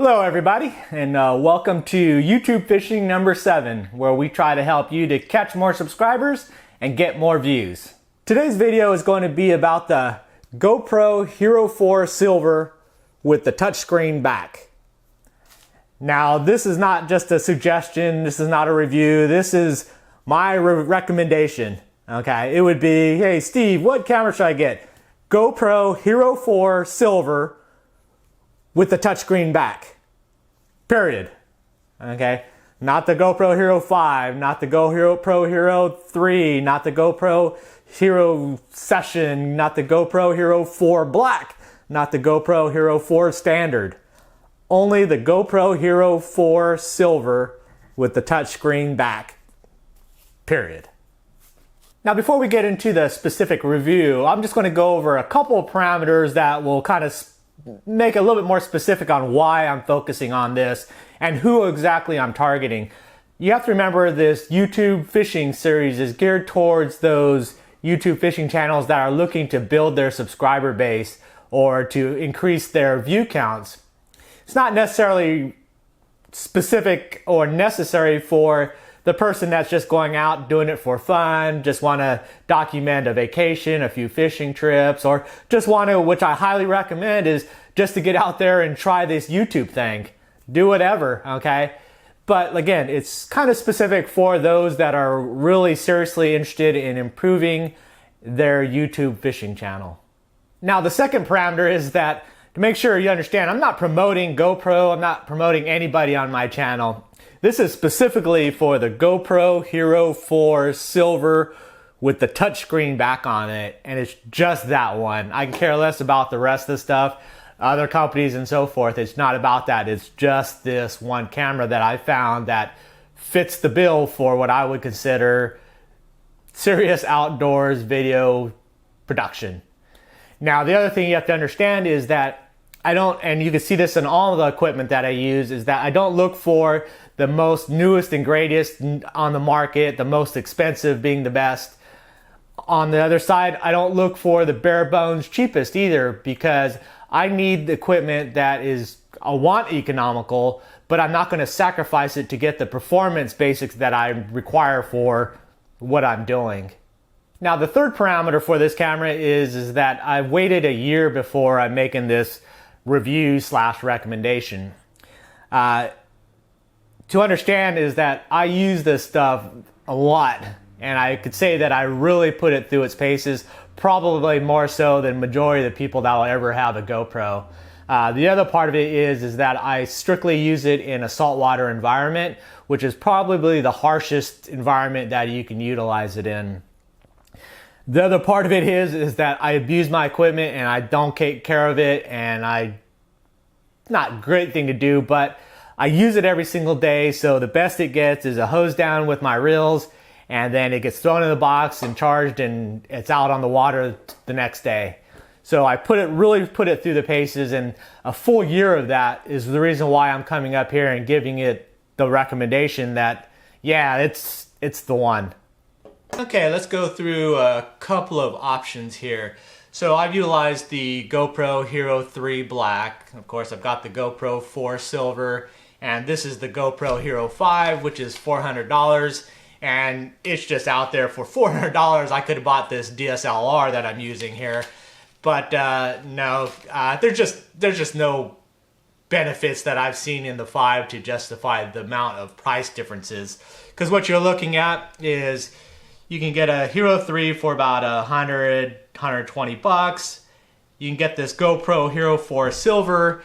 Hello everybody, and welcome to YouTube Fishing number 7, where we try to help you to catch more subscribers and get more views. Today's video is going to be about the GoPro Hero 4 Silver with the touchscreen back. Now, this is not just a suggestion, this is not a review, this is my recommendation. Okay, it would be, hey Steve, what camera should I get? GoPro Hero 4 Silver with the touchscreen back. Period. Okay? Not the GoPro Hero 5, not the GoPro Hero 3, not the GoPro Hero Session, not the GoPro Hero 4 Black, not the GoPro Hero 4 Standard. Only the GoPro Hero 4 Silver with the touchscreen back. Period. Now, before we get into the specific review, I'm just going to go over a couple of parameters that will kind of make it a little bit more specific on why I'm focusing on this and who exactly I'm targeting. You have to remember this YouTube fishing series is geared towards those YouTube fishing channels that are looking to build their subscriber base or to increase their view counts. It's not necessarily specific or necessary for the person that's just going out doing it for fun, just want to document a vacation, a few fishing trips, or just want to, which I highly recommend, is just to get out there and try this YouTube thing. Do whatever, okay? But again, it's kind of specific for those that are really seriously interested in improving their YouTube fishing channel. Now, the second parameter is that, to make sure you understand, I'm not promoting GoPro, I'm not promoting anybody on my channel. This is specifically for the GoPro Hero 4 Silver with the touchscreen back on it, and it's just that one. I can care less about the rest of the stuff, other companies and so forth. It's not about that. It's just this one camera that I found that fits the bill for what I would consider serious outdoors video production. Now, the other thing you have to understand is that I don't, and you can see this in all of the equipment that I use, is that I don't look for the most newest and greatest on the market, the most expensive being the best. On the other side, I don't look for the bare bones cheapest either, because I need the equipment that is, I want economical, but I'm not going to sacrifice it to get the performance basics that I require for what I'm doing. Now, the third parameter for this camera is that I've waited a year before I'm making this review / recommendation. To understand is that I use this stuff a lot, and I could say that I really put it through its paces, probably more so than majority of the people that will ever have a GoPro. The other part of it is that I strictly use it in a saltwater environment, which is probably the harshest environment that you can utilize it in. The other part of it is that I abuse my equipment and I don't take care of it, and not a great thing to do, but I use it every single day, so the best it gets is a hose down with my reels, and then it gets thrown in the box and charged, and it's out on the water the next day. So I really put it through the paces, and a full year of that is the reason why I'm coming up here and giving it the recommendation that, yeah, it's the one. Okay, let's go through a couple of options here. So I've utilized the GoPro Hero 3 Black. Of course, I've got the GoPro 4 Silver, and this is the GoPro Hero 5, which is $400, and it's just out there for $400. I could have bought this DSLR that I'm using here, but no, there's just no benefits that I've seen in the 5 to justify the amount of price differences. Because what you're looking at is you can get a Hero 3 for about $120. You can get this GoPro Hero 4 Silver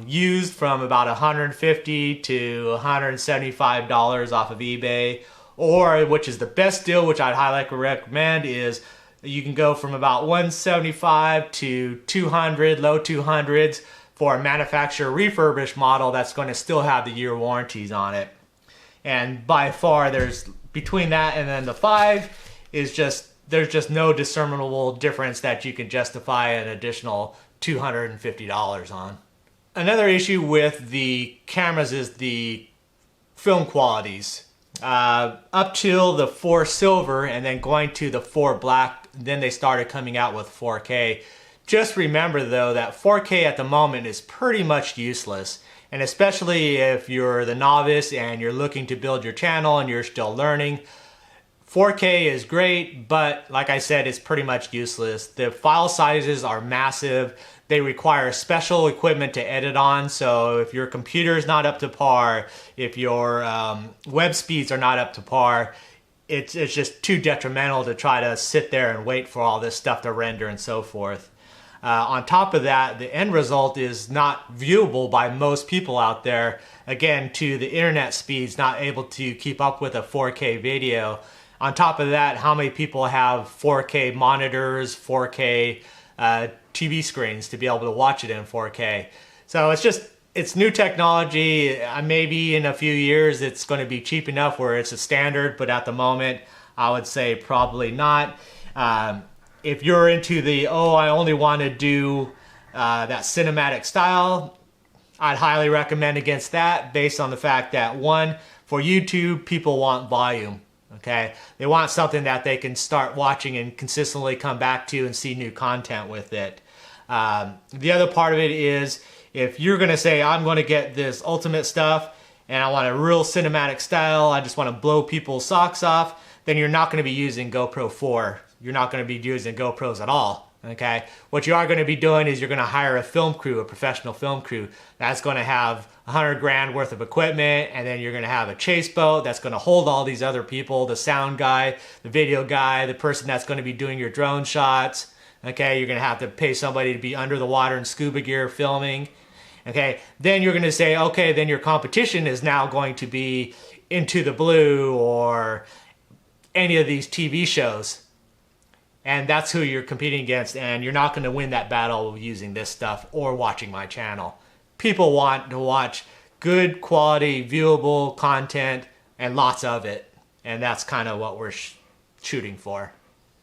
used from about $150 to $175 off of eBay, or, which is the best deal, which I'd highly recommend, is you can go from about $175 to $200, low 200s, for a manufacturer refurbished model that's going to still have the year warranties on it. And by far, between that and then the 5 is there's just no discernible difference that you can justify an additional $250 on. Another issue with the cameras is the film qualities. Up till the 4 Silver and then going to the 4 Black, then they started coming out with 4K. Just remember though that 4K at the moment is pretty much useless. And especially if you're the novice and you're looking to build your channel and you're still learning, 4K is great, but like I said, it's pretty much useless. The file sizes are massive. They require special equipment to edit on. So if your computer is not up to par, if your web speeds are not up to par, it's just too detrimental to try to sit there and wait for all this stuff to render and so forth. On top of that, the end result is not viewable by most people out there. Again, to the internet speeds, not able to keep up with a 4K video. On top of that, how many people have 4K monitors, 4K TV screens to be able to watch it in 4K? So it's new technology. Maybe in a few years it's going to be cheap enough where it's a standard, but at the moment I would say probably not. If you're into the, I only want to do that cinematic style, I'd highly recommend against that, based on the fact that, one, for YouTube, people want volume. Okay, they want something that they can start watching and consistently come back to and see new content with it. The other part of it is, if you're going to say, I'm going to get this ultimate stuff and I want a real cinematic style, I just want to blow people's socks off, then you're not going to be using GoPro 4. You're not going to be using GoPros at all. Okay, what you are going to be doing is you're going to hire a film crew, a professional film crew that's going to have 100 grand worth of equipment, and then you're going to have a chase boat that's going to hold all these other people, the sound guy, the video guy, the person that's going to be doing your drone shots. Okay, you're going to have to pay somebody to be under the water in scuba gear filming. Okay, then you're going to say, okay, then your competition is now going to be Into the Blue or any of these TV shows. And that's who you're competing against, and you're not going to win that battle using this stuff or watching my channel. People want to watch good quality, viewable content, and lots of it. And that's kind of what we're shooting for.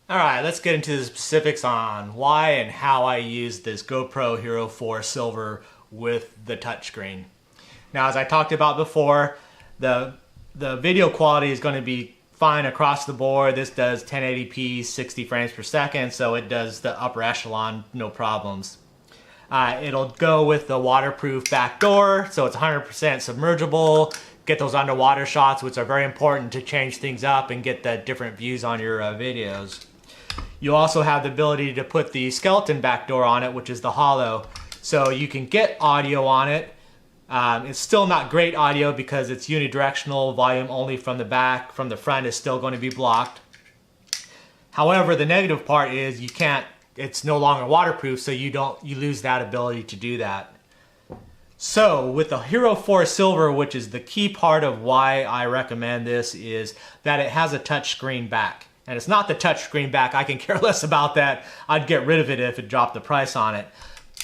All right, let's get into the specifics on why and how I use this GoPro Hero 4 Silver with the touchscreen. Now, as I talked about before, the video quality is going to be fine across the board. This does 1080p, 60 frames per second, so it does the upper echelon, no problems. It'll go with the waterproof backdoor, so it's 100% submergible. Get those underwater shots, which are very important to change things up and get the different views on your videos. You also have the ability to put the skeleton backdoor on it, which is the hollow, so you can get audio on it. It's still not great audio because it's unidirectional, volume only from the back. From the front is still going to be blocked. However, the negative part is it's no longer waterproof, so you lose that ability to do that. So with the Hero 4 Silver, which is the key part of why I recommend this, is that it has a touchscreen back. And it's not the touchscreen back, I can care less about that. I'd get rid of it if it dropped the price on it.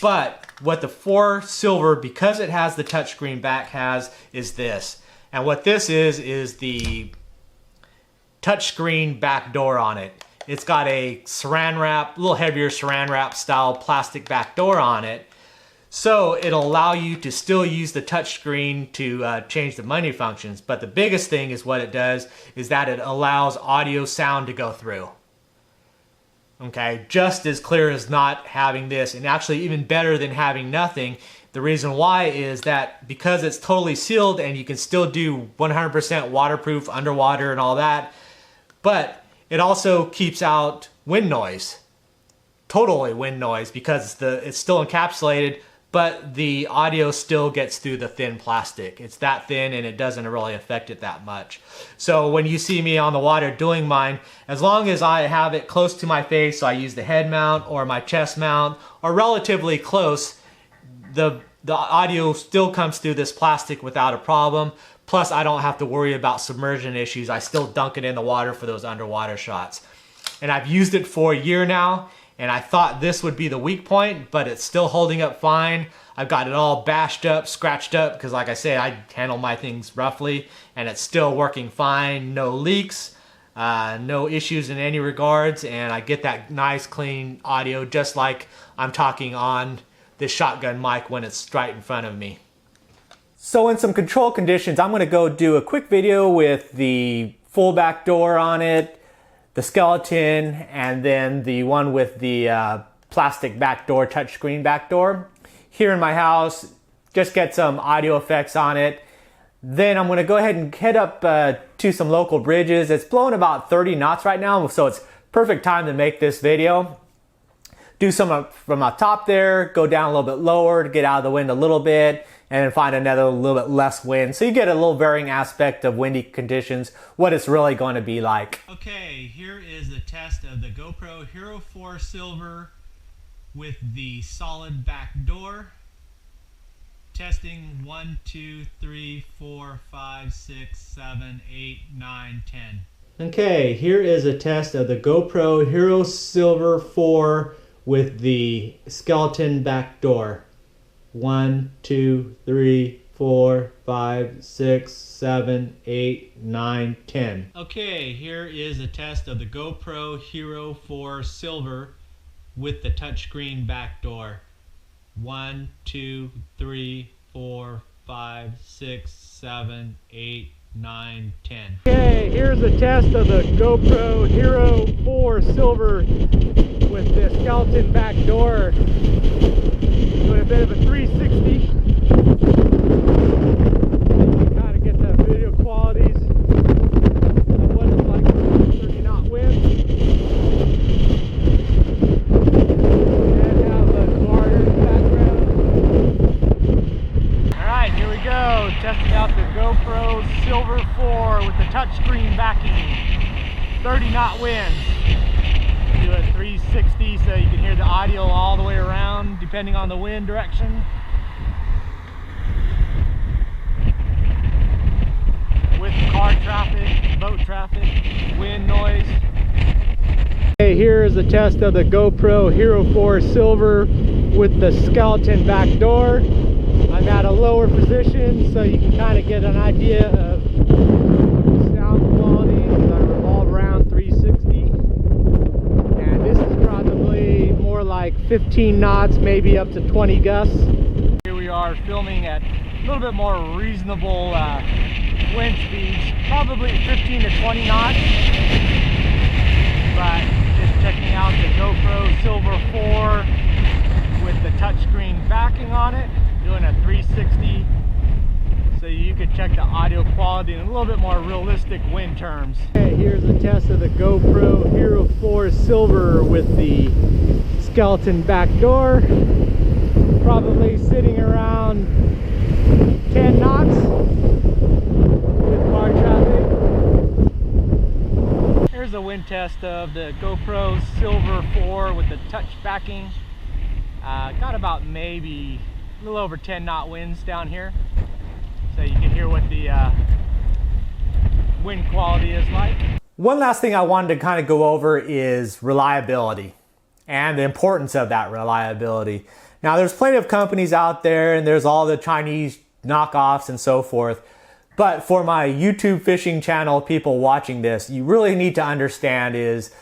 But what the 4 Silver, because it has the touchscreen back, has is this. And what this is the touchscreen back door on it. It's got a saran wrap, a little heavier saran wrap style plastic back door on it. So it'll allow you to still use the touchscreen to change the menu functions. But the biggest thing is what it does is that it allows audio sound to go through. Okay, just as clear as not having this, and actually even better than having nothing. The reason why is that because it's totally sealed and you can still do 100% waterproof underwater and all that, but it also keeps out wind noise, totally wind noise, because it's still encapsulated, but the audio still gets through the thin plastic. It's that thin and it doesn't really affect it that much. So when you see me on the water doing mine, as long as I have it close to my face, so I use the head mount or my chest mount or relatively close, the audio still comes through this plastic without a problem. Plus I don't have to worry about submersion issues. I still dunk it in the water for those underwater shots. And I've used it for a year now, and I thought this would be the weak point, but it's still holding up fine. I've got it all bashed up, scratched up, because like I say, I handle my things roughly, and it's still working fine. No leaks, no issues in any regards, and I get that nice clean audio just like I'm talking on this shotgun mic when it's right in front of me. So in some control conditions, I'm gonna go do a quick video with the full back door on it, the skeleton, and then the one with the plastic backdoor, touchscreen backdoor. Here in my house, just get some audio effects on it. Then I'm gonna go ahead and head up to some local bridges. It's blowing about 30 knots right now, so it's perfect time to make this video. Do some from the top there, go down a little bit lower to get out of the wind a little bit, and then find another little bit less wind. So you get a little varying aspect of windy conditions, what it's really going to be like. Okay, here is the test of the GoPro Hero 4 Silver with the solid back door. Testing 1, 2, 3, 4, 5, 6, 7, 8, 9, 10. Okay, here is a test of the GoPro Hero Silver 4 with the skeleton back door. 1, 2, 3, 4, 5, 6, 7, 8, 9, 10. Okay, here is a test of the GoPro Hero 4 Silver with the touchscreen back door. 1, 2, 3, 4, 5, 6, 7, 8, 9, 10. Okay, here's a test of the GoPro Hero 4 Silver with the skeleton back door. Doing a bit of a 360. Kind of get the video qualities of what it's like with 30 knot wind. And have the water in the background. Alright, here we go. Testing out the GoPro Silver 4 with the touchscreen backing. 30 knot winds. Do a 360 so you can hear the audio all the way around depending on the wind direction. With car traffic, boat traffic, wind noise. Okay, here is a test of the GoPro Hero 4 Silver with the skeleton back door. I'm at a lower position so you can kind of get an idea of sound quality as I revolve around 360. And this is probably more like 15 knots, maybe up to 20 gusts. Here we are filming at a little bit more reasonable wind speeds, probably 15 to 20 knots. But just checking out the GoPro Silver 4 with the touchscreen backing on it, doing a 360 so you could check the audio quality in a little bit more realistic wind terms. Okay, here's a test of the GoPro Hero 4 Silver with the skeleton back door. Probably sitting around 10 knots with car traffic. Here's a wind test of the GoPro Silver 4 with the touch backing. Got about maybe a little over 10 knot winds down here, so you can hear what the wind quality is like. One last thing I wanted to kind of go over is reliability and the importance of that reliability. Now, there's plenty of companies out there and there's all the Chinese knockoffs and so forth, but for my YouTube fishing channel, people watching this, you really need to understand is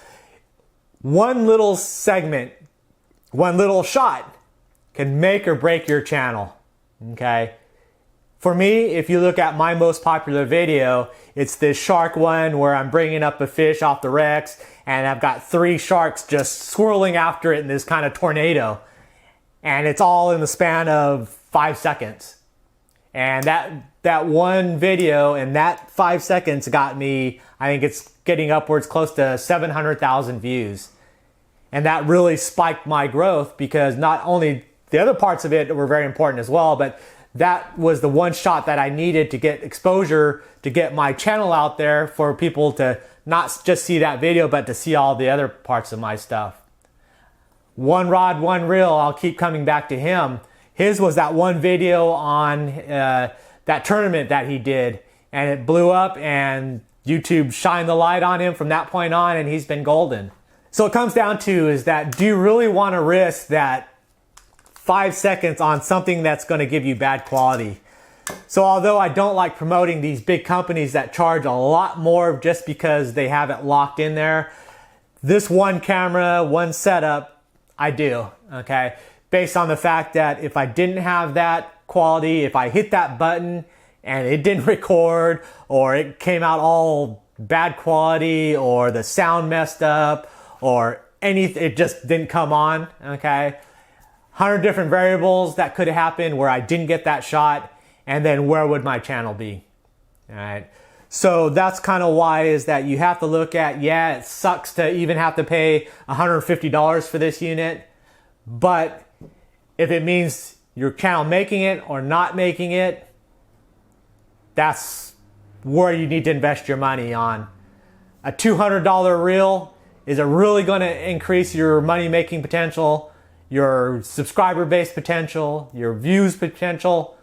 one little segment, one little shot can make or break your channel, okay? For me, if you look at my most popular video, it's this shark one where I'm bringing up a fish off the wrecks and I've got 3 sharks just swirling after it in this kind of tornado. And it's all in the span of 5 seconds. And that one video and that 5 seconds got me, I think it's getting upwards close to 700,000 views. And that really spiked my growth because not only the other parts of it were very important as well, but that was the one shot that I needed to get exposure, to get my channel out there for people to not just see that video, but to see all the other parts of my stuff. One rod, one reel, I'll keep coming back to him. His was that one video on that tournament that he did, and it blew up and YouTube shined the light on him from that point on, and he's been golden. So it comes down to is that, do you really want to risk that 5 seconds on something that's going to give you bad quality? So although I don't like promoting these big companies that charge a lot more just because they have it locked in there, this one camera, one setup, I do, okay? Based on the fact that if I didn't have that quality, if I hit that button and it didn't record, or it came out all bad quality, or the sound messed up, or it just didn't come on, okay? 100 different variables that could have happened where I didn't get that shot, and then where would my channel be, all right? So that's kind of why is that you have to look at, yeah, it sucks to even have to pay $150 for this unit, but if it means your channel making it or not making it, that's where you need to invest your money on. A $200 reel, is it really going to increase your money making potential, your subscriber base potential, your views potential?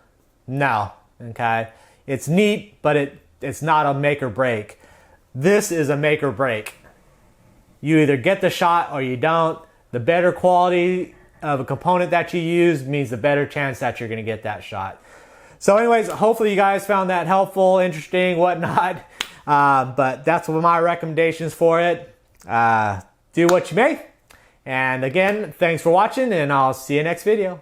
No, okay? It's neat, but it's not a make or break. This is a make or break. You either get the shot or you don't. The better quality of a component that you use means the better chance that you're going to get that shot. So anyways, hopefully you guys found that helpful, interesting, whatnot. But that's what my recommendations for it. Do what you may. And again, thanks for watching, and I'll see you next video.